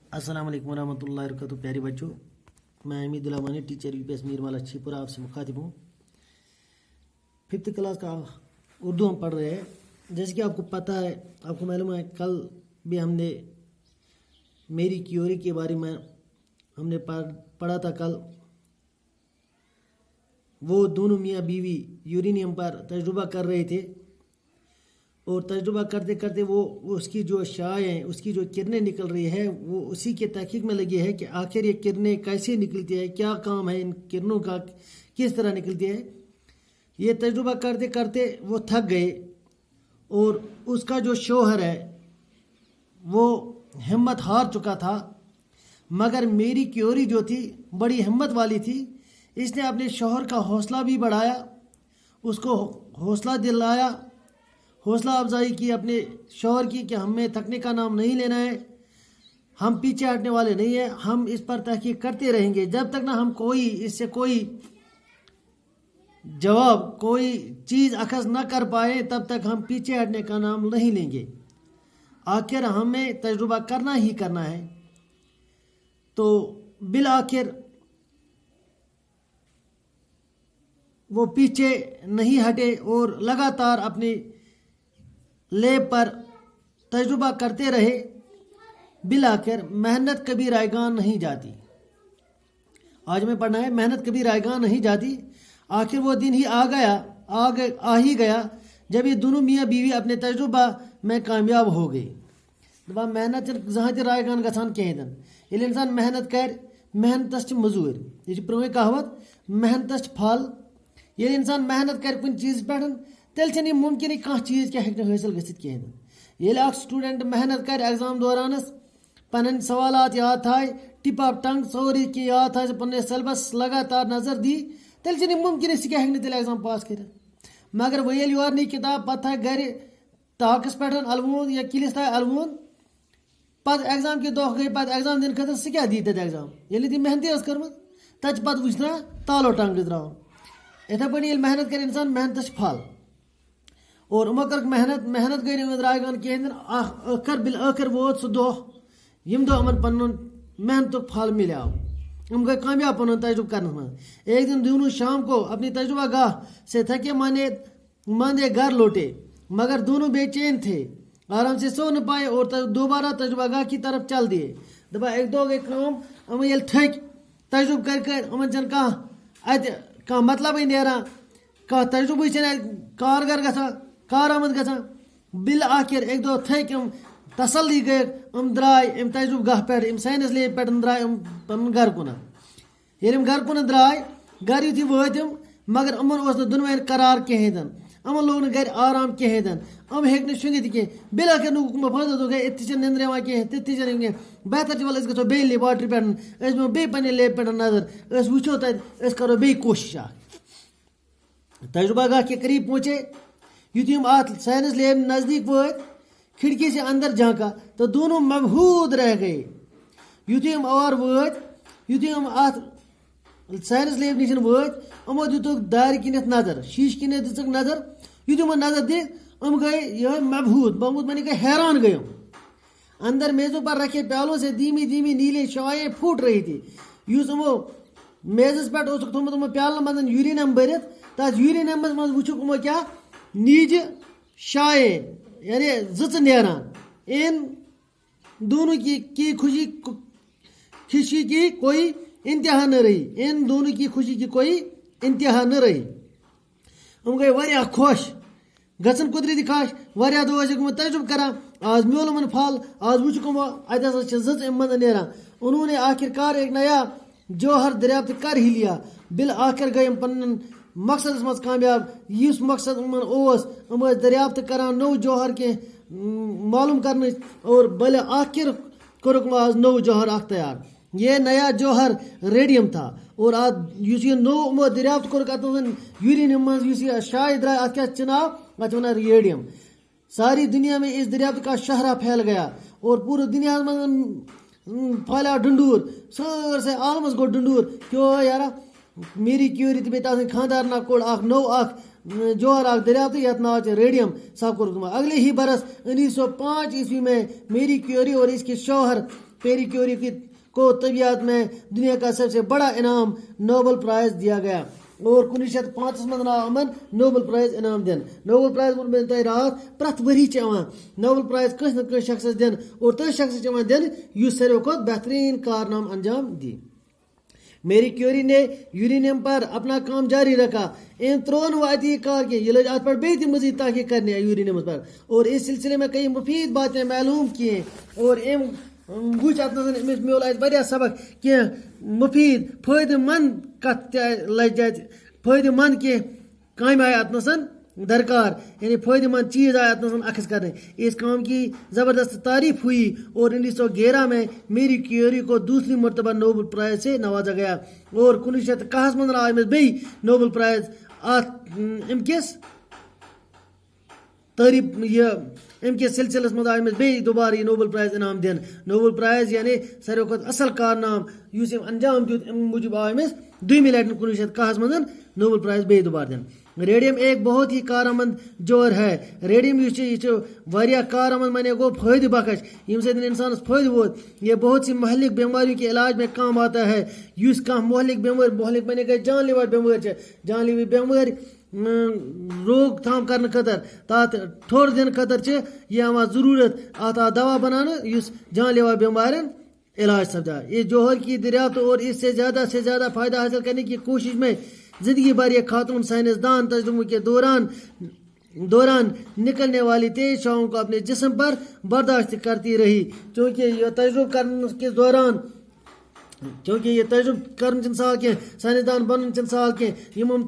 अस्सलाम वालेकुम रहमतुल्लाहि व बरकातहू। प्यारे बच्चों, मैं अमीद उल्लाह टीचर यूपीएस मीरमाल अच्छीपुरा आपसे मुखातिब हूँ। 5th क्लास का उर्दू हम पढ़ रहे हैं। जैसे कि आपको पता है, आपको मालूम है, कल भी हमने मेरी क्यूरी के बारे में हमने पढ़ा था। कल वो दोनों मियाँ बीवी यूरेनियम पर तजुर्बा कर रहे थे और तजुर्बा करते करते वो उसकी जो शाय हैं, उसकी जो किरणें निकल रही है, वो उसी के तहकीक में लगी है कि आखिर ये किरणें कैसे निकलती है, क्या काम है इन किरणों का, किस तरह निकलती है। ये तजुर्बा करते करते वो थक गए और उसका जो शौहर है वो हिम्मत हार चुका था। मगर मेरी क्योरी जो थी बड़ी हिम्मत वाली थी। इसने अपने शौहर का हौसला भी बढ़ाया, उसको हौसला दिलाया, हौसला अफजाई की अपने शौहर की कि हमें थकने का नाम नहीं लेना है, हम पीछे हटने वाले नहीं हैं, हम इस पर तहकीक करते रहेंगे। जब तक ना हम इससे कोई जवाब, कोई चीज़ अखज़ न कर पाए, तब तक हम पीछे हटने का नाम नहीं लेंगे। आखिर हमें तजुर्बा करना ही करना है। तो बिल आखिर वो पीछे नहीं हटे और लगातार अपने लेब पर तजुर्बा करते रहे। बिल आखिर मेहनत कभी रायगान नहीं जाती। आज में पढ़ना है, मेहनत कभी रायगान नहीं जाती। आखिर वो दिन ही आ ही गया जब ये दोनों मियाँ बीवी अपने तजुर्बा में कामयाब हो गई। दपा मेहनत जहाँ ते रायगान गसान कहें। ये इंसान मेहनत कर, मेहनत मजूर, ये प्रोन कहावत, मेहनत फल। ये इंसान मेहनत कर कुछ चीज़ पे, तेल से मुमकिन कह चीज़ क्या हासिल गसित कहें। ये स्टूडेंट मेहनत कर एग्जाम दौरान पन सवाल याद थाय, टिप ऑफ टंग सोरी की याद था, पे सिलेबस लगातार नजर दी, तेल से मुमकिन क्या तेल एग्जाम पास कर। मगर वो योर नी किताब पे गर ताकस पे अलवून या किलिस था अलवून, पत एग्जाम के दह गई, पे एग्जाम दिन खतर सह क्या दी तक एग्जाम ये दी मेहनत कर्म तत पे वुचना तालो टंग द्राव। इथे पे मेहनत कर इंसान मेहनत फल और उमो कर मेहनत गई रायगान कहें। बिल आखिर वोत सह दह यम दह अमन पन मेहनत फल मिलाव, हम गए कामयाब पन तजुर्बा करने में। एक दिन दोनों शाम को अपनी तजुर्बा गाह से थके मांदे घर लौटे, मगर दोनों बेचैन थे, आराम से सो न पाए और दोबारा तजुर्बा गाह की तरफ चल दिए। दपा एक दो गई काम, अम ये थक तजुर्ब कर अमन चन कह मतलब नेरान, कह तजुर्ब कारगर गसा, कारआमद गसा। बिल आखिर एक दो थक तसल्ली गए, द्राय तजुर्ब गाह पे साइंस लेब पे द्राय पन घर कुन। ये घर कुन द्राय, घर युथी वतम, मगर अमन दुनवन करार कहें, अमन लोग न घर आराम कहें, अम हेक शुंगित कह। बिल आखिर नुक फायदा तो गए, इतनी निंद्र कह, तिथि कह, बेहतर वल गो बे लेबॉर्ट्री पे बे पे लेब पे नजर, वो तक करो बे कोशिश। तजुर्बा गाह के करीब पहुँचे, युथी हम साइंस लेब नज़दीक वत, खिड़की से अंदर झांका तो दोनों मबहूद रह गए। युथी हम और वत, युथी हम साइंस लेब निश वत, अमो दुतुक दार किनत नजर, शीश किन दुक नजर। युथी हम नजर दि गए ये मबहूद मैंने गए, हैरान गए। अंदर मेजों पर रखे प्यालों से धीमी धीमी नीले शवाएं फूट रही थी। युस अमो मेजस पे थोमुत प्याल मन यूरेनियम भरित, तथ यूरेनियम मज वुचुक अमो क्या नीज शाये यानी जच नेरान। इन दोनों की खुशी की कोई इंतहा न रही, इन दोनों की खुशी की कोई इंतहा न रही। हम गए वारिया खुश, गसन कुदरती खाश, वारिया दो तजुर्ब करा, आज म्योल मन फल, आज वुचुक अत जच मन नेरान। उन्होंने आखिरकार एक नया जौहर दरियाफ्त कर ही लिया। बिल आखिर गए पन मकसद मज कामयाब। इस मकसद उमन दरियाफ्त करान नौ जौहर के मालूम करने, और बल आखिर कोरुक आज नौ जौहर अख तैयार। ये नया जौहर रेडियम था और आज नौ दरियाफ्त कोरुक यूरेनियम मज शाय द्राय अत क्या चुनाव अत वन रेडियम। सारी दुनिया में इस दरियाफ्त का शहरा फैल गया और पूरी दुनिया में फैला डंडूर, सर से आलमस गो डंडूर। क्यों यारा मेरी क्यूरी तो बेता खानदार ना कोड आख नौ आख जौहर आख दरियाफ्त यथ नाव रेडियम सब को। अगले ही बरस 1905 ईस्वी में मेरी क्यूरी और इसके शौहर پیری کیوری کو طبیعت میں دنیا کا سب سے بڑا انعام نوبل پرائز دیا گیا اور 1905 من آمن نوبل پرائز انعام دن. نوبل پرائز وون تہ رات پرت ؤری نوبل پرائز کس نہ کس شخص دن اور تس شخص دن اس ساروی کھت بہترین کارنام انجام دی. میری کیوری نے یورینیم پر اپنا کام جاری رکھا. ام ترون وہ اتی کار کے یہ لوگ ات پر بیت مزید تحقیق کرنے یورینیم پر اور اس سلسلے میں کئی مفید باتیں معلوم کیے اور ام وچ ات میول ات سبق کہ مفید فائدہ مند کت لج جات فائدہ مند کی کام آئے اتنسن درکار یعنی فائدہ مند چیز آئے اتنسن اخذ کرنے. اس کام کی زبردست تعریف ہوئی اور 1911 میں میری کیوری کو دوسری مرتبہ نوبل پرائز سے نوازا گیا اور 1910 من آئے بی نوبل پرائز ام کس تعریف یہ ام کے سلسلس مز آئے بی دوبارہ یہ نوبل پرائز انعام دن. نوبل پرائز یعنی ساروی کھت اصل کارنام اس انجام دیت ام موجود آئے دویمہ لٹہ 1910 من نوبل پرائز بی دوبارہ دن. ریڈیم ایک بہت ہی کارآمد جوہر ہے. ریڈیم یہ واریاہ کارآمد مانے گو فائدہ بخش یم سے انسان فائدہ ووت. یہ بہت سی مہلک بیماریوں کے علاج میں کام آتا ہے. اس کا مہلک بیمار مہلک مانے گئے جان لیوا بیمار جان لیوا بیمار روک تھام کرنے خاطر تات ٹھور دن خاطر یہ آوا ضرورت آتا دوا بنانا اس جان لیوا بیمارن علاج سپدا. اس جوہر کی دریافت اور اس سے زیادہ فائدہ حاصل کرنے کی کوشش میں زندگی بھر یہ خاتون سائنسدان تجربوں کے دوران نکلنے والی تیز شعاؤں کو اپنے جسم پر برداشت کرتی رہی. چونکہ یہ تجربہ کرنے کے دوران سال کی سائنسدان بن سال کی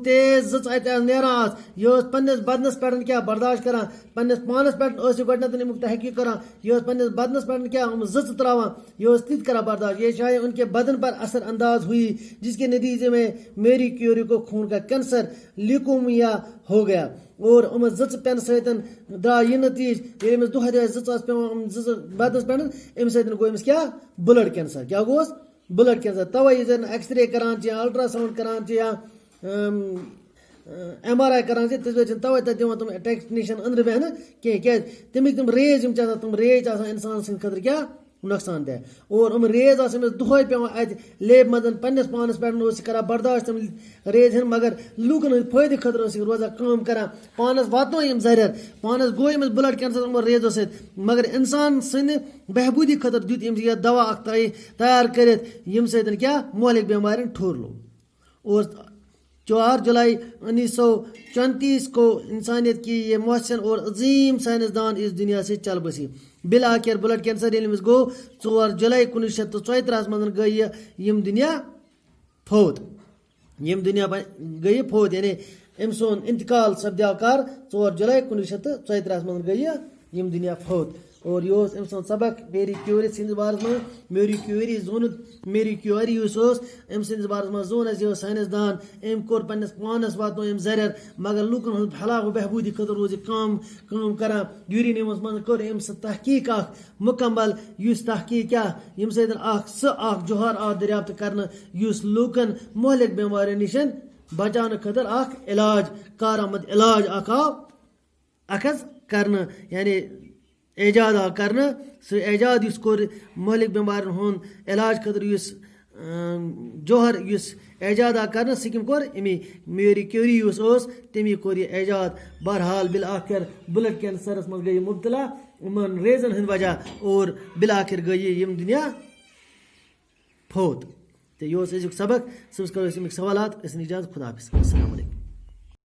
تیز زچ ات نیران یہ پنس بدنس پہ کیا برداشت کران پنس پانس پہ گۄڈنیتھ امیک تحقیق کران یہ پنس بدنس پہ کیا زچ تراوان یہ تت کران برداشت. یہ شاید ان کے بدن پر اثر انداز ہوئی جس کے نتیجے میں میری کیوری کو خون کا کینسر لیوکیمیا ہو گیا اور ام زچ پین ستن درا یہ نتیج یہ دہ دہ زچ پیوان بدنس پہ ام ستن گو امس کیا بلڈ کینسر کیا گوس بلڈ کینسر. توے یہ ایکس رے کران الٹرا ساؤنڈ کران یا ایم آر آئی کران توے تک دِوان تم ٹیکنیشین اندر بہن کی تمیک تم ریز تم ریز انسان سند خاطر کیا نقصان دہ اور ریز دہے پیوان ات لیب مدن پنس پانس پہ کران برداشت تم ریز ہن مگر لوکن ہند فائدہ خاطر روزان کام کران پانس واتنو یم ضرر پانس گو امس بلڈ کینسر ریزو ست مگر انسان سند بہبودی خاطر دیت امس یہ دوا اخ تیار کرت یم ستن کیا مہلک بیمارن ٹھور لوگ. اور 4 جولائی 1934 کو انسانیت کی یہ محسن اور عظیم سائنسدان اس دنیا سے چل بسی. بالآخر بلڈ کینسر گو 4 جولائی 1934 من گئی یم دنیا فوت یعنی ام سون انتقال سپدیو کر 4 جولائی 1934 من گئی یم دنیا فوت. اور یہ ام سن سبق میری کیوری سندس بارس من میری کیوری زونت میری کیوری ام سندس بارس من زون یہ سائنسدان ام کور پنس پانس واتنو ام ضرر مگر لوکن ہند فلاح و بہبودی خاطر روز کام کران. یورینیمس من کور ام تحقیق مکمل اس تحقیق کیا یم سہ جوہر دریافت کرنا اس لوکن مہلک بیماری نشن بچانے خاطر علاج کارآمد علاج اخذ کرنا یعنی ایجاد کرنا سہ ایجاد اس کور مہلک بیمارن ہند علاج خاطر اس جوہر اس ایجاد کرنا سہ کم کور امی میری کیوری تمی کور یہ ایجاد. بہرحال بالآخر بلڈ کینسرس من گئی مبتلا ان ریزن ہند وجہ اور بالآخر گئی یم دنیا فوت. تو یہ ازیک سبق کرو امیک سوالات اجازت خدا حافظ. السلام علیکم.